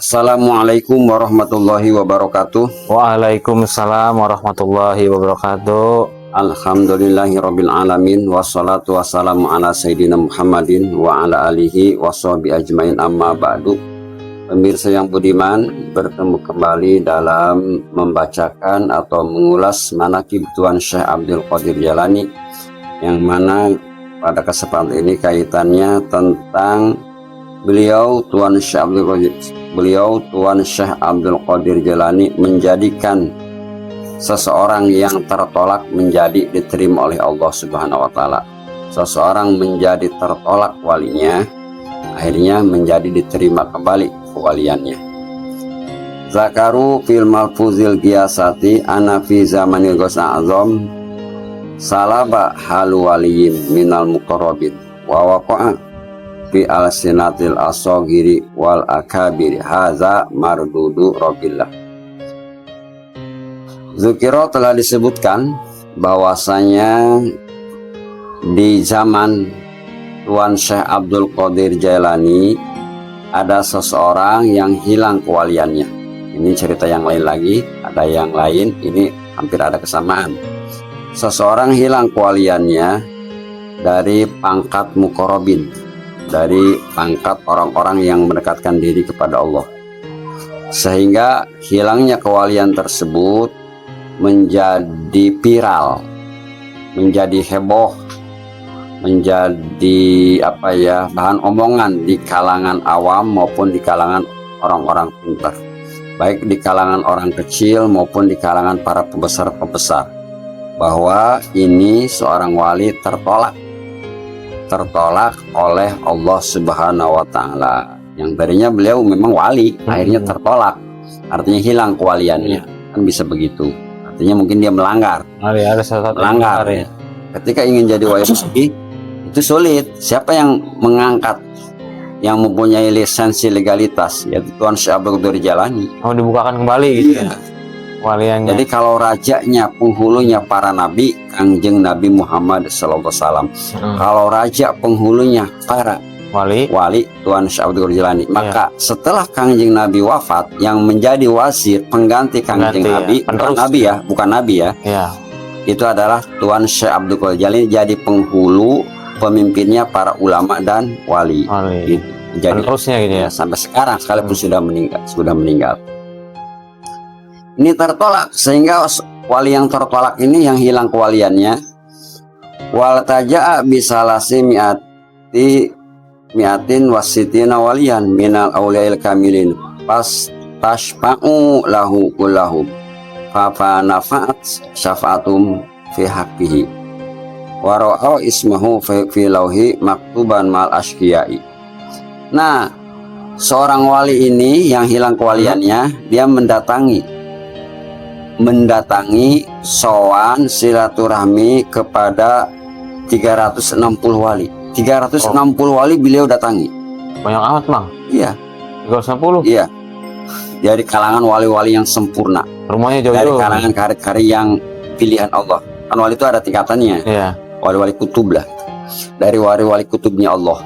Assalamualaikum warahmatullahi wabarakatuh. Waalaikumsalam warahmatullahi wabarakatuh. Alhamdulillahirabbil alamin wassalatu wassalamu ala sayyidina Muhammadin wa ala alihi washabihi ajmain amma ba'du. Pemirsa yang budiman, bertemu kembali dalam membacakan atau mengulas manaqib Tuan Syekh Abdul Qadir Jailani, yang mana pada kesempatan ini kaitannya tentang beliau Tuan Syekh Abdul Qadir Jailani menjadikan seseorang yang tertolak menjadi diterima oleh Allah Subhanahu wa taala. Seseorang menjadi tertolak walinya, akhirnya menjadi diterima kembali kewaliannya. Zakaru fil malfuzil qiyasati ana fi zamanil ghusna azam salaba halu waliyin minal muqarrabin wa waqa'a fi al-sinatil asogiri wal akabiri haza mardudu rabbillah. Zukiro telah disebutkan bahwasanya di zaman Tuan Syekh Abdul Qadir Jailani ada seseorang yang hilang kewaliannya. Ini cerita yang lain lagi, ada yang lain, ini hampir ada kesamaan. Seseorang hilang kewaliannya dari pangkat muqarrabin, dari pangkat orang-orang yang mendekatkan diri kepada Allah, sehingga hilangnya kewalian tersebut menjadi viral, menjadi heboh, menjadi bahan omongan di kalangan awam maupun di kalangan orang-orang pintar, baik di kalangan orang kecil maupun di kalangan para pembesar-pembesar, bahwa ini seorang wali tertolak oleh Allah Subhanahu wa taala. Yang tadinya beliau memang wali, akhirnya tertolak, artinya hilang kewaliannya, kan bisa begitu. Artinya mungkin dia melanggar. Ada satu melanggar ya. Ketika ingin jadi wali itu sulit. Siapa yang mengangkat, yang mempunyai lisensi legalitas, yaitu Tuan Syekh Abdul Qadir Jailani. Mau dibukakan kembali gitu ya, waliannya. Jadi kalau rajanya, penghulunya para nabi, Kangjeng Nabi Muhammad SAW. Kalau raja penghulunya para wali Tuan Syekh Abdul Qadir Jailani, maka setelah Kangjeng Nabi wafat, yang menjadi wazir pengganti Kangjeng Nabi, bukan nabi ya, itu adalah Tuan Syekh Abdul Qadir Jailani, jadi penghulu, pemimpinnya para ulama dan wali. Gitu. Jadi terusnya gitu ya, sampai sekarang sekalipun sudah meninggal. Ini tertolak, sehingga wali yang tertolak ini yang hilang kewaliannya, wal taja'a bisalasi mi'atin wasitina walian minal awliyail kamilin pas tashfa'u lahu kullahum fa nafa'at syafa'atum fi haqqihi wa ra'au ismahu fi lauhi maktuban mal asqiyai. Nah, seorang wali ini yang hilang kewaliannya, dia mendatangi sowan silaturahmi kepada 360 wali. 360 wali beliau datangi. Banyak amat, Bang. Iya. 360. Iya. Dari kalangan wali-wali yang sempurna. Rumahnya jauh-jauh. Dari kalangan kari-kari yang pilihan Allah. Kan wali itu ada tingkatannya. Iya. Wali-wali kutub lah. Dari wali-wali kutubnya Allah.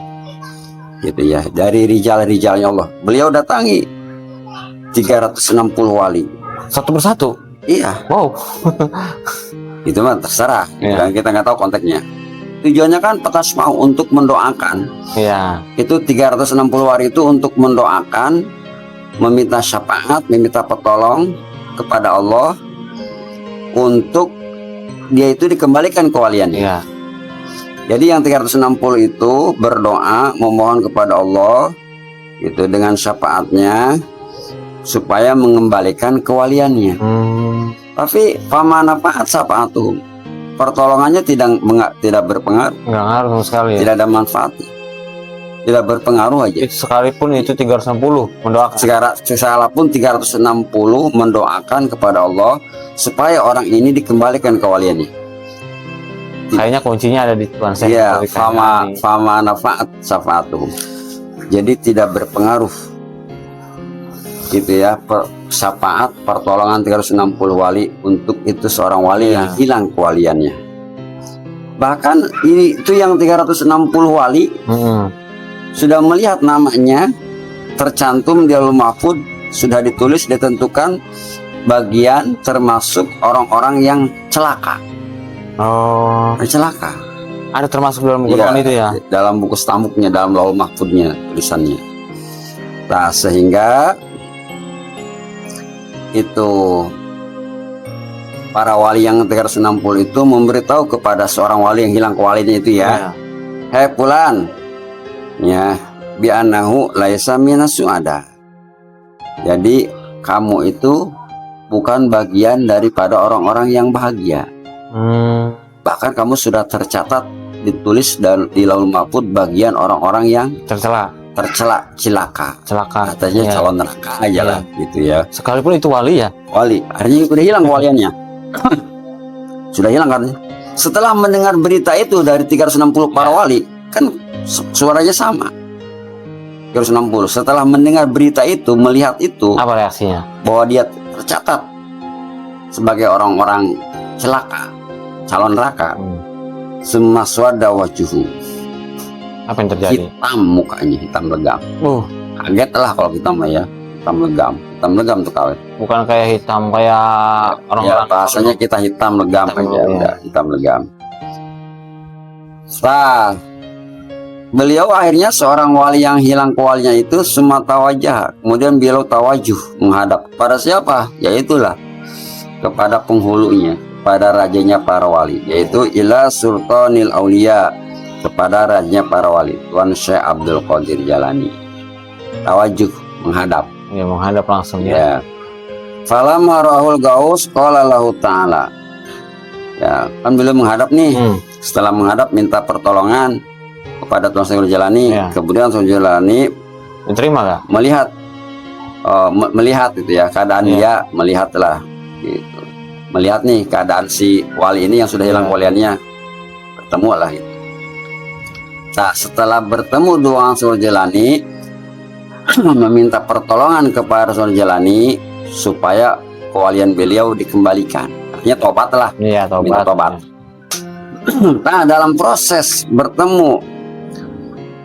Gitu ya. Dari rijal-rijalnya Allah. Beliau datangi 360 wali. Satu persatu. Iya. Wow. Itu mah terserah. Dan kita nggak tahu konteksnya. Tujuannya kan petas mau untuk mendoakan. Iya. Itu 360 wali itu untuk mendoakan, meminta syafaat, meminta pertolong kepada Allah untuk dia itu dikembalikan kewaliannya. Iya. Jadi yang 360 itu berdoa memohon kepada Allah itu dengan syafaatnya supaya mengembalikan kewaliannya. Tapi famanafaat syafaatuhum, pertolongannya tidak berpengaruh. Enggak ngaruh sama sekali ya? Tidak ada manfaatnya. Tidak berpengaruh aja. Sekalipun itu 360 mendoakan. Sekalipun 360 mendoakan kepada Allah supaya orang ini dikembalikan kewaliannya. Kayaknya kuncinya ada di Tuan Syekh. Iya, fama nafaat syafaatuhum. Jadi tidak berpengaruh. Gitu ya, syafaat pertolongan 360 wali untuk itu seorang wali yang hilang kewaliannya. Bahkan itu yang 360 wali sudah melihat namanya tercantum di Lauhul Mahfuz, sudah ditulis, ditentukan bagian termasuk orang-orang yang celaka. Oh, Celaka. ada termasuk dalam buku Iya, itu ya. dalam buku stamuknya, dalam Lauhul Mahfuznya tulisannya. Nah, sehingga itu para wali yang 360 itu memberitahu kepada seorang wali yang hilang kewaliannya itu ya. Hei fulan, ya, bi'annahu laisa minas su'ada. Jadi kamu itu bukan bagian daripada orang-orang yang bahagia. Bahkan kamu sudah tercatat, ditulis dan di Lauhul Mahfuz bagian orang-orang yang Tercela, celaka. celaka. Katanya Iya. calon neraka aja lah, gitu ya. Sekalipun itu wali ya. Wali, artinya udah hilang kewaliannya. Sudah hilang kan? Setelah mendengar berita itu dari 360 para wali, kan suaranya sama. 360. Setelah mendengar berita itu, melihat itu, Apa reaksinya? bahwa dia tercatat sebagai orang-orang celaka, calon neraka, semaswada wajuhu, Apa yang terjadi? hitam mukanya, hitam legam. Kaget lah kalau kita mah ya, hitam legam tuh kawet. Bukan kayak hitam kayak Ya, orang-orang. bahasanya kita hitam legam Hitam aja, legam. udah hitam legam. Nah, beliau akhirnya seorang wali yang hilang kewalinya itu semata wajah, kemudian beliau tawajuh menghadap pada siapa? Yaitulah kepada penghulunya, pada rajanya para wali, yaitu ila sultanil aulia, kepada rajanya para wali, Tuan Syekh Abdul Qadir Jailani. Tawajuh menghadap. Ya, menghadap langsung ya. Ya. Falamma rahul gaus qala lahu ta'ala. Ya, kan beliau menghadap nih. Setelah menghadap minta pertolongan kepada Tuan Syekh Jailani. Ya. Kemudian Syekh Jailani Diterima gak? melihat melihat itu ya keadaan Ya. dia, melihatlah gitu. Melihat nih keadaan si wali ini yang sudah hilang Ya. kewaliannya. Bertemu lah gitu. Nah, setelah bertemu dengan Syekh Jailani meminta pertolongan kepada Syekh Jailani supaya kewalian beliau dikembalikan. Artinya tobat lah. Iya, tobat. Minta tobat. Nah, dalam proses bertemu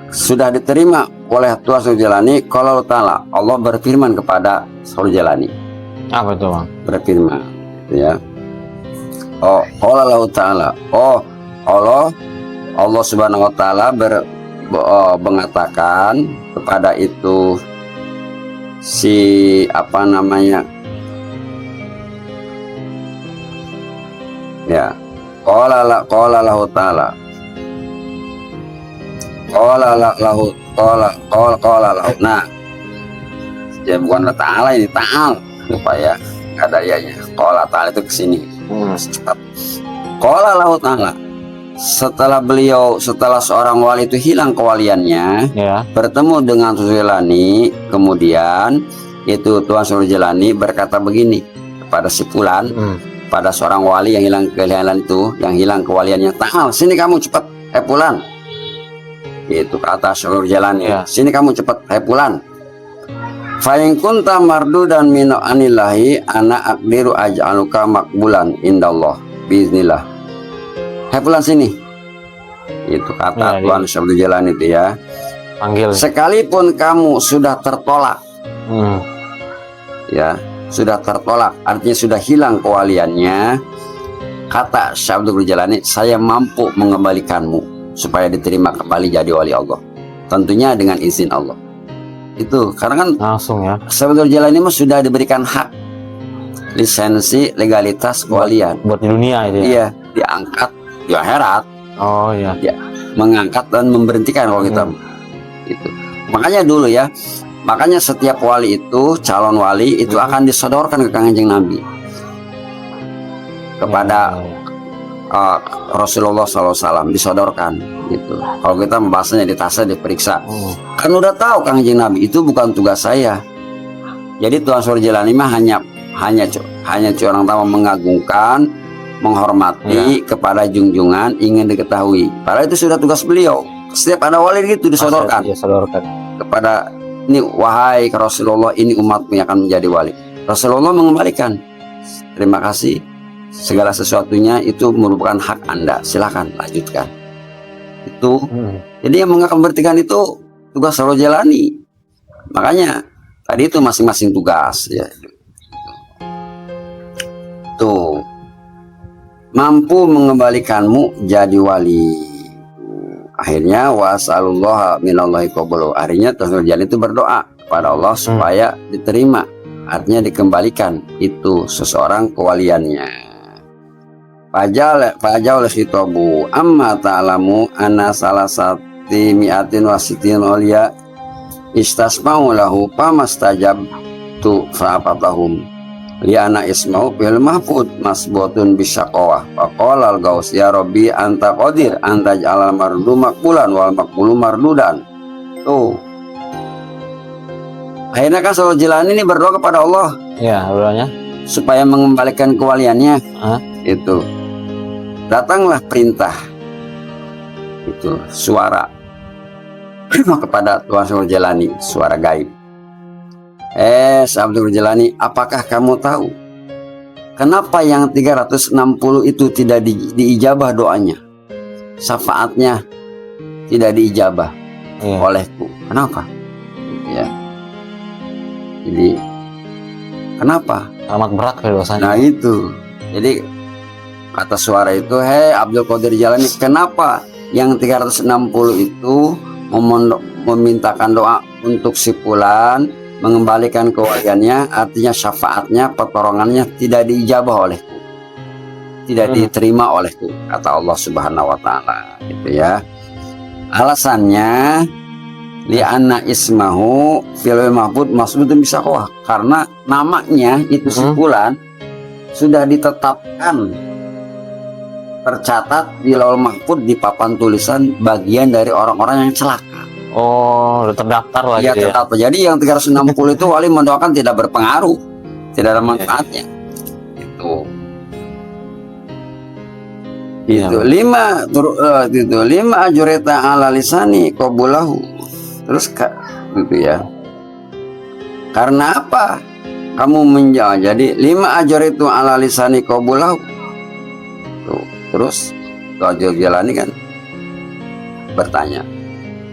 sudah diterima oleh Tuan Syekh Jailani. Kalau Ta'ala, Allah berfirman kepada Syekh Jailani. Apa itu, Bang? Berfirman, ya. Oh, Allah Ta'ala. Oh, Allah Subhanahu wa Ta'ala mengatakan kepada itu si apa namanya, ya, qala lahu ta'ala, qala lahu. Nah, ya bukan ta'ala, ini ta'al supaya ada yanya. Qala ta'ala itu kesini cepat. Qala lahu ta'ala, setelah seorang wali itu hilang kewaliannya, Ya. bertemu dengan Syekh Jailani, kemudian itu Tuan Syekh Jailani berkata begini kepada si fulan, pada seorang wali yang hilang kewalian itu, yang hilang kewaliannya, "Ta'al, sini kamu cepat, fulan." Itu kata Syekh Jailani, Ya. "Sini kamu cepat, fulan. Fa in kunta mardudan min anillahi ana aqdiru aj'aluka maqbulan indallah biiznillah." Fulan sini. Itu kata Ya, Tuan Syekh Jailani itu ya. Panggil. Sekalipun kamu sudah tertolak, ya, sudah tertolak, artinya sudah hilang kewaliannya, kata Syekh Abdul Jailani, saya mampu mengembalikanmu supaya diterima kembali jadi wali Allah. Tentunya dengan izin Allah. Itu karena kan Langsung ya. Syekh Abdul Jailani sudah diberikan hak lisensi legalitas kewalian. Buat di dunia itu ya. Iya, diangkat di akhirat, Oh iya. mengangkat dan memberhentikan kalau kita itu. Makanya dulu ya, makanya setiap wali itu, calon wali itu akan disodorkan ke Kanjeng Nabi, kepada Rasulullah SAW, disodorkan gitu. Kalau kita membahasnya di tasnya diperiksa, kan udah tahu Kanjeng Nabi itu bukan tugas saya. Jadi Tuan Syekh Jailani mah hanya orang tahu mengagungkan, menghormati kepada junjungan, ingin diketahui. Padahal itu sudah tugas beliau. Setiap ada wali gitu disodorkan kepada ini, wahai Rasulullah, ini umatmu yang akan menjadi wali. Rasulullah mengembalikan, terima kasih, segala sesuatunya itu merupakan hak Anda, silakan lanjutkan. Itu jadi yang mengabarkan itu tugas Syekh Jailani. Makanya tadi itu masing-masing tugas ya. Tuh, mampu mengembalikanmu jadi wali. Akhirnya wasallallahu minallahi qabulu. Akhirnya Tuan Jalani itu berdoa kepada Allah supaya diterima, artinya dikembalikan itu seseorang kewaliannya. Fajal khitabu amma ta'lamu anna salasati mi'atin wasitin awliya istasma'u lahu pamastajabtu fa'afatahum liana isma'u fil mahfud masbutun bisyaqawah faqala al-gaus ya rabbi anta qadir anta ja'alal mardu makbulan wal makbulu mardudan. Tuh, akhirnya kan Syaikhul Jilani ini berdoa kepada Allah Ya, doanya. supaya mengembalikan kewaliannya. Itu datanglah perintah itu suara kepada Tuan Syaikhul Jilani, suara gaib. Abdul Jilani, apakah kamu tahu kenapa yang 360 itu tidak diijabah doanya, syafaatnya tidak diijabah olehku? Kenapa? Ya, jadi kenapa? Amat berat kali dosanya. Nah itu, jadi kata suara itu, hei Abdul Qadir Jailani, kenapa yang 360 itu memintakan doa untuk si fulan mengembalikan kewaliannya, artinya syafaatnya, pertolongannya tidak diijabah olehku, tidak diterima olehku, kata Allah Subhanahu wa Ta'ala, gitu ya. Alasannya li'anna ismahu fil mahfud masbutun bisyaqawah, karena namanya itu si fulan sudah ditetapkan, tercatat di Lauhul Mahfud di papan tulisan bagian dari orang-orang yang celaka. Oh, udah terdaftar lah Ya, gitu ya. tetap. Jadi yang 360 itu wali mendoakan tidak berpengaruh, tidak ada manfaatnya. Itu lima ajureta ala lisani qabulahu. Terus gitu ya. Karena apa kamu menjawab? Jadi 5 ajureta ala lisani qabulahu. Tuh, terus Tuan Jalani kan bertanya,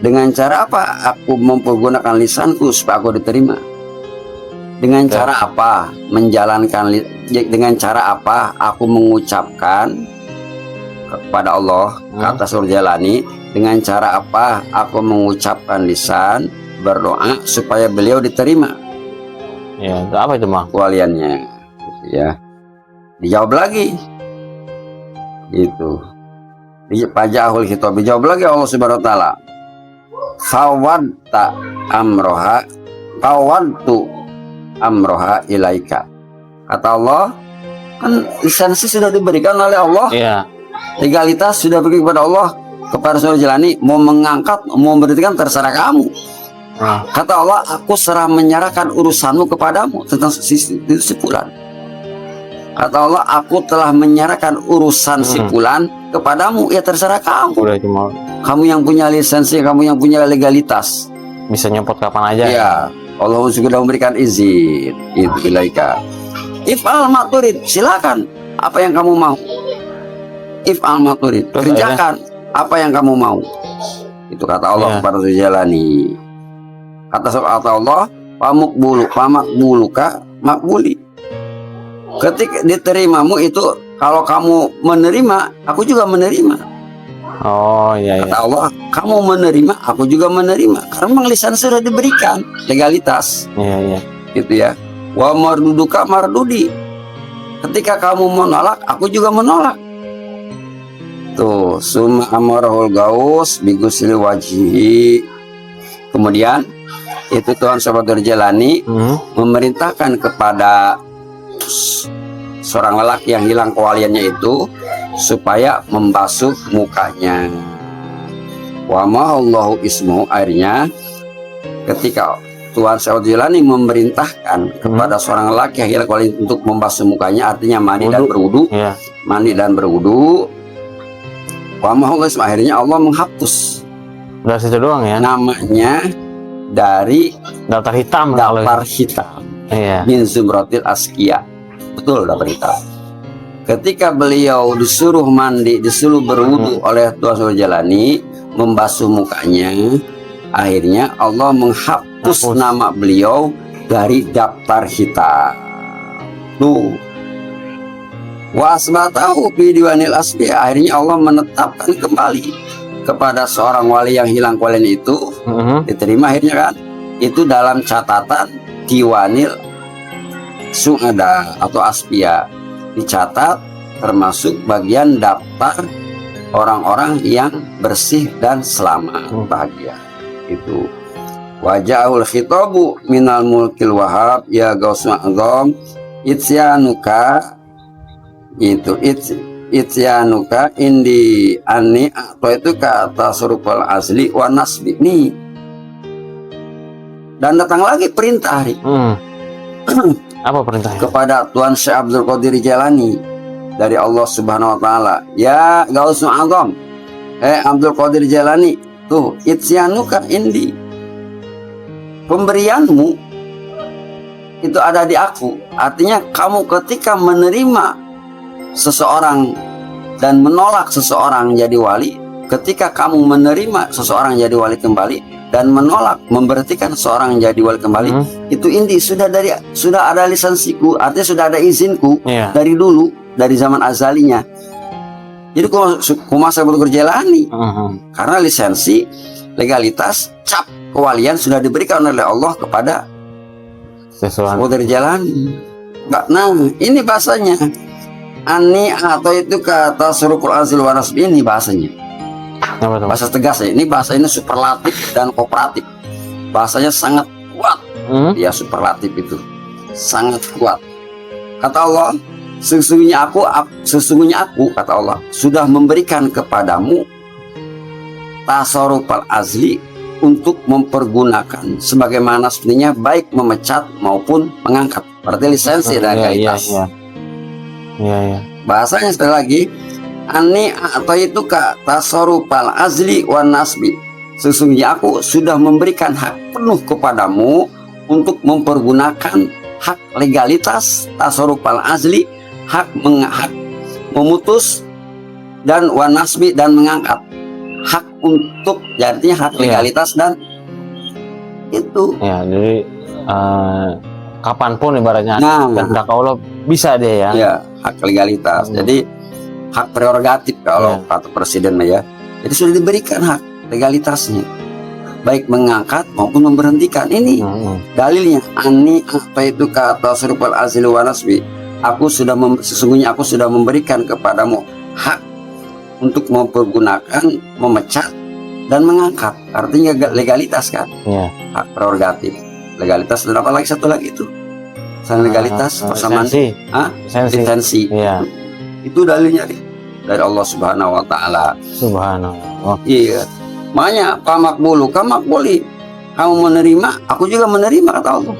dengan cara apa aku mempergunakan lisanku supaya aku diterima? Dengan cara apa menjalankan? Dengan cara apa aku mengucapkan kepada Allah, kata Syaikhul Jalani? Dengan cara apa aku mengucapkan lisan berdoa supaya beliau diterima? Ya, apa itu mah? Kewaliannya, ya. Dijawab lagi, itu. Pajahul khitab, dijawab lagi Allah Subhanahu wa Ta'ala. Fawadta amroha ilaika, kata Allah, kan lisensi sudah diberikan oleh Allah, legalitas sudah berikan kepada Allah, kepada Syaikhul Jilani, mau mengangkat, mau memberikan terserah kamu. Kata Allah, aku serah menyerahkan urusanmu kepadamu tentang si fulan. Kata Allah, aku telah menyerahkan urusan si fulan kepadamu, ya terserah kamu. Kamu yang punya lisensi, kamu yang punya legalitas, bisa nyopot kapan aja. Ya, Allah sudah memberikan izin. Itu ilaika. If'al maturid, silakan apa yang kamu mau. If'al maturid, kerjakan apa yang kamu mau. Itu kata Allah kepada Jalani. Kata Allah, pamakbuluka makbuli. Ketika diterimamu itu, kalau kamu menerima, aku juga menerima. Oh iya. Kata Allah, kamu menerima, aku juga menerima. Karena memang lisan sudah diberikan legalitas. Iya. Gitu ya. Wa marduduka mardudi. Ketika kamu menolak, aku juga menolak. Tuh, summa amarahul gaus bigusli wajhi. Kemudian itu Tuan Syaikhul Jalani memerintahkan kepada seorang lelaki yang hilang kewaliannya itu supaya membasuh mukanya. Wa ma'allahu ismu, akhirnya ketika Tuan Syaikhul Jalani memerintahkan kepada seorang lelaki yang hilang kewalian untuk membasuh mukanya, artinya mandi dan berwudu, mandi dan berwudu. Wa ma'allahu ismu, akhirnya Allah menghapus dari situ doang ya, namanya dari daftar hitam. Min zumratil asqiya. Betul, daftar hitam. Ketika beliau disuruh mandi, disuruh berwudu oleh Tuan Syaikhul Jalani, membasuh mukanya, Akhirnya Allah menghapus Hapus. nama beliau dari daftar hitam. Tuh. Wa asbatahu fi diwanil asbi. Akhirnya Allah menetapkan kembali kepada seorang wali yang hilang kualian itu, diterima akhirnya kan, itu dalam catatan diwanil su'ada atau asbia, dicatat termasuk bagian daftar orang-orang yang bersih dan selamat, bahagia. Itu wajahul khitabu minal mulkil wahab ya gaus ma'zam itsyanuka, itu itsyanuka indi ani atau itu kata surupal asli wa nasbi nih. Dan datang lagi perintah hari Apa perintahnya? kepada Tuan Syekh Abdul Qadir Jailani dari Allah Subhanahu wa taala. Ya Gausul Azam, Abdul Qadir Jailani, tuh itsyanuka indi, pemberianmu itu ada di aku. Artinya kamu ketika menerima seseorang dan menolak seseorang jadi wali, ketika kamu menerima seseorang jadi wali kembali dan menolak memberhentikan seorang jadi wali kembali, itu indi sudah ada lisensiku, artinya sudah ada izinku dari dulu, dari zaman azalinya. Jadi kumasa Abdul Jailani karena lisensi, legalitas, cap kewalian sudah diberikan oleh Allah kepada Abdul Jailani. Nah, ini bahasanya ani atau itu kata surukul azil waras, ini bahasanya. Bahasa tegas ya, ini bahasa ini superlatif dan kooperatif. Bahasanya sangat kuat. Ya, superlatif itu sangat kuat. Kata Allah, sesungguhnya aku kata Allah sudah memberikan kepadamu tasarrufal azli untuk mempergunakan sebagaimana sebenarnya, baik memecat maupun mengangkat. Berarti lisensi dan legalitas. Iya. Bahasanya sekali lagi, ani atau itu kata tasarrufal azli wan nasbi. Sesungguhnya aku sudah memberikan hak penuh kepadamu untuk mempergunakan hak legalitas, tasarrufal azli, hak memutus, dan wan nasbi dan mengangkat. Hak untuk, artinya hak legalitas dan itu. Ya, jadi kapanpun ibaratnya kehendak Allah bisa dia ya. Ya, hak legalitas. Jadi hak prerogatif kalau kata presiden ya. Jadi sudah diberikan hak legalitasnya, baik mengangkat maupun memberhentikan. Ini dalilnya ani apa itu kata surupal azli wa nasbi. Sesungguhnya aku sudah memberikan kepadamu hak untuk mempergunakan, memecat dan mengangkat. Artinya legalitas kan, hak prerogatif, legalitas, dan apa lagi satu lagi itu legalitas persamaan lisensi. Itu dalilnya dari Allah Subhanahu wa taala. Subhanallah. Iya. Makanya pamakbulu kamakbuli, kamu menerima, aku juga menerima kata Allah.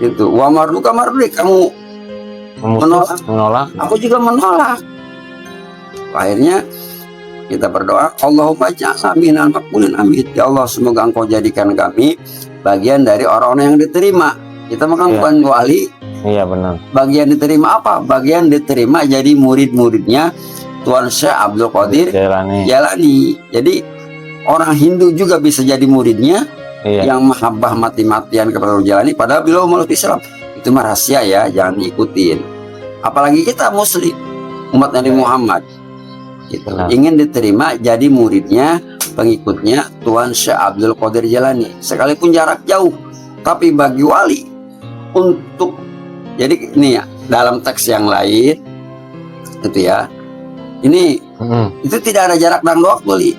Itu wa marduka marduli, kamu menolak, aku juga menolak. Akhirnya kita berdoa, Allahumma ja'alna minal maqbulin, amin. Ya Allah, semoga Engkau jadikan kami bagian dari orang-orang yang diterima. Kita makan bukan wali. Iya benar. Bagian diterima apa? Bagian diterima jadi murid-muridnya Tuan Syekh Abdul Qadir Jailani. Jadi orang Hindu juga bisa jadi muridnya, yang mahabbah mati-matian kepada Jailani, padahal beliau meluk Islam. Itu mah rahasia ya, jangan ikutin. Apalagi kita Muslim, umat Nabi Muhammad, gitu. Ingin diterima jadi muridnya, pengikutnya Tuan Syekh Abdul Qadir Jailani, sekalipun jarak jauh. Tapi bagi wali untuk, jadi ini ya, dalam teks yang lain itu ya, ini itu tidak ada jarak dan waktu,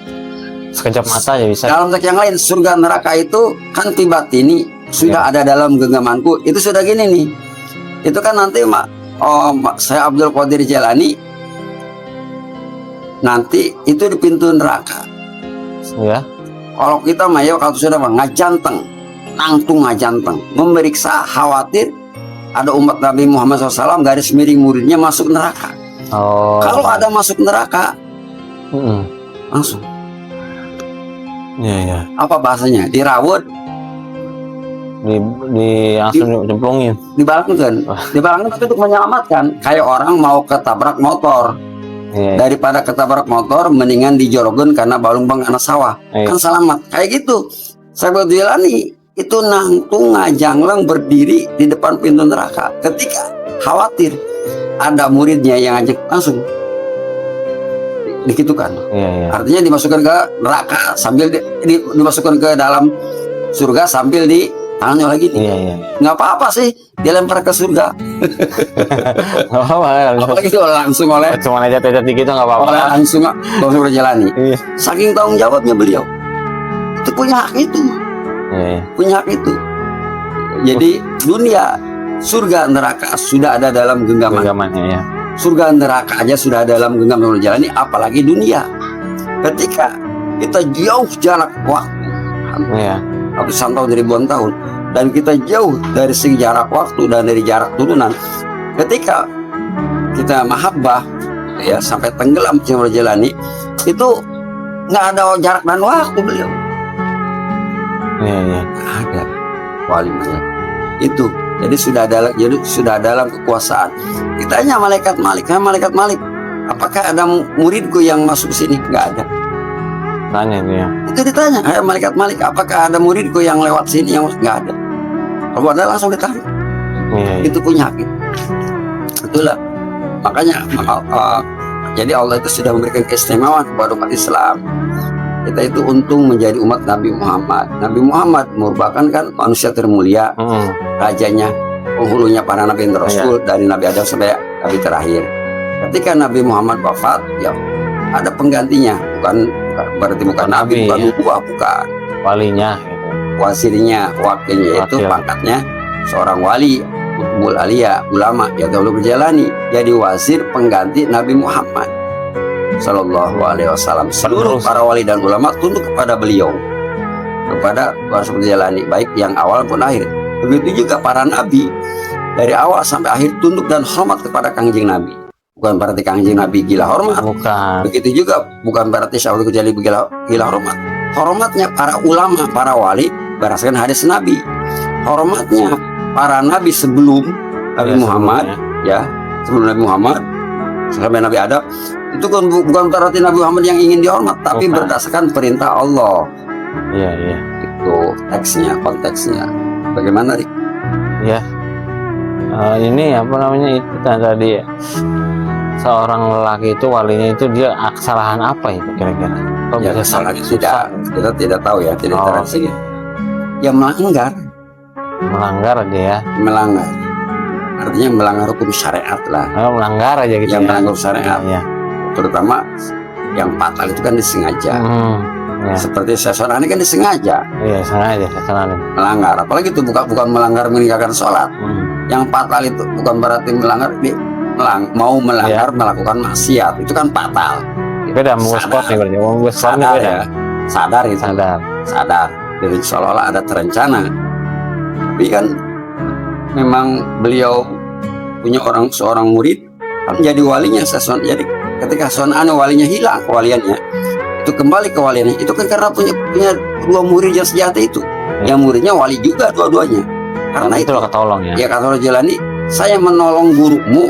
sekejap mata ya bisa. Dalam teks yang lain, surga neraka itu kan tibatini sudah ada dalam genggamanku. Itu sudah gini nih, itu kan nanti saya Abdul Qadir Jailani nanti itu di pintu neraka ya. Kalau kita mah ya, kalau sudah ngajanteng nangtung ngajanteng memeriksa, khawatir ada umat Nabi Muhammad SAW garis miring muridnya masuk neraka. Kalau ada masuk neraka langsung apa bahasanya, dirawat, langsung dibalangkan tapi untuk menyelamatkan. Kayak orang mau ketabrak motor, Iya. Daripada ketabrak motor, mendingan dijorogen karena balung bang anak sawah. Iya. Kan selamat. Kayak gitu. Sahabat Jailani itu nangtung ngajanglang berdiri di depan pintu neraka. Ketika khawatir ada muridnya yang ngajak langsung dikitukan. Iya, iya. Artinya dimasukkan ke neraka sambil dimasukkan ke dalam surga sambil di tangannya lagi nih. Iya, iya. Nggak apa-apa sih dilempar ke surga. Nggak apa-apa. Apalagi itu langsung oleh Cuma aja dikit nggak apa-apa. langsung Jalani. Iya. Saking tanggung jawabnya beliau. Itu punya hak itu. Iya, iya. Punya hak itu. Jadi dunia, surga, neraka sudah ada dalam genggaman. Genggamannya, ya. Surga neraka aja sudah ada dalam genggaman Jalani, apalagi dunia. Ketika kita jauh jarak waktu, Iya. ratusan tahun, ribuan tahun, dan kita jauh dari segi jarak waktu dan dari jarak turunan, ketika kita mahabbah ya sampai tenggelam Syekh Jalani, itu nggak ada jarak dan waktu beliau. Iya, iya. Nggak ada wali itu. Jadi sudah dalam kekuasaan. Kita tanya malaikat Malik, malaikat Malik, apakah ada muridku yang masuk ke sini? Nggak ada. Tanya itu ya. Itu ditanya, malaikat Malik, apakah ada muridku yang lewat sini? Yang nggak ada. Kalau ada langsung ditarik. Iya, iya. Itu punya hak. Itulah makanya jadi Allah itu sudah memberikan keistimewaan kepada umat Islam. Kita itu untung menjadi umat Nabi Muhammad. Nabi Muhammad merupakan kan manusia termulia, rajanya, penghulunya para nabi dan rasul, dari Nabi Adam sampai Nabi terakhir. Ketika Nabi Muhammad wafat, ya ada penggantinya, berarti bukan nabi, bukan nubuah, bukan Walinya gitu. Wasirnya, wakilnya itu pangkatnya seorang wali, Qutbul Alia, ulama yang dahulu berjalani, jadi wasir pengganti Nabi Muhammad Sallallahu Alaihi Wasallam. Seluruh para wali dan ulama tunduk kepada beliau, kepada Rasul Jalani, baik yang awal pun akhir. Begitu juga para nabi, dari awal sampai akhir tunduk dan hormat kepada kangjeng Nabi. Bukan berarti kangjeng Nabi gila hormat. Bukan. Begitu juga bukan berarti Syaikhul Ghazali gila hormat. Hormatnya para ulama, para wali berdasarkan hadis Nabi. Hormatnya para nabi sebelum Nabi Muhammad, ya sebelum Nabi Muhammad sampai Nabi Adam, itu kan bukan berarti Nabi Muhammad yang ingin dihormat, tapi berdasarkan perintah Allah. Iya, iya. Itu teksnya, konteksnya. Bagaimana, Rik? Ya. Ini apa namanya itu tadi ya. Seorang lelaki itu walinya itu dia kesalahan apa itu kira-kira? Ya, kesalahan kita tidak tahu ya, tidak terang. Ya melanggar. Melanggar aja ya. Melanggar. Artinya melanggar hukum syariat lah. Melanggar aja gitu. Yang ya. melanggar syariat. Ya. Terutama yang fatal itu kan disengaja. Ya. Seperti seseorang ini kan disengaja. Iya, sengaja melanggar. Apalagi itu bukan melanggar meninggalkan sholat. Yang fatal itu bukan berarti melanggar, mau melanggar melakukan maksiat. Itu kan fatal. Beda mengusport nih berarti. Mengusportnya beda. Ya. Sadar itu. Sadar. Jadi seolah-olah ada terencana. Tapi kan memang beliau punya seorang murid menjadi walinya Sason. Jadi ketika Son'an walinya hilang kewaliannya, itu kembali kewaliannya, itu kan karena punya dua murid yang sejati itu. Yang muridnya wali juga dua-duanya. Karena itu ketolong ya. Ya kata Jalani, saya menolong gurumu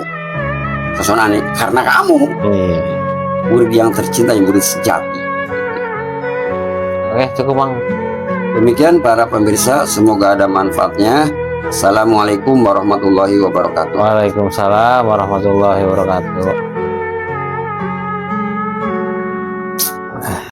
Son'an karena kamu. Murid yang tercinta, yang murid sejati. Oke, cukup Bang. Demikian para pemirsa, semoga ada manfaatnya. Assalamualaikum warahmatullahi wabarakatuh. Waalaikumsalam warahmatullahi wabarakatuh.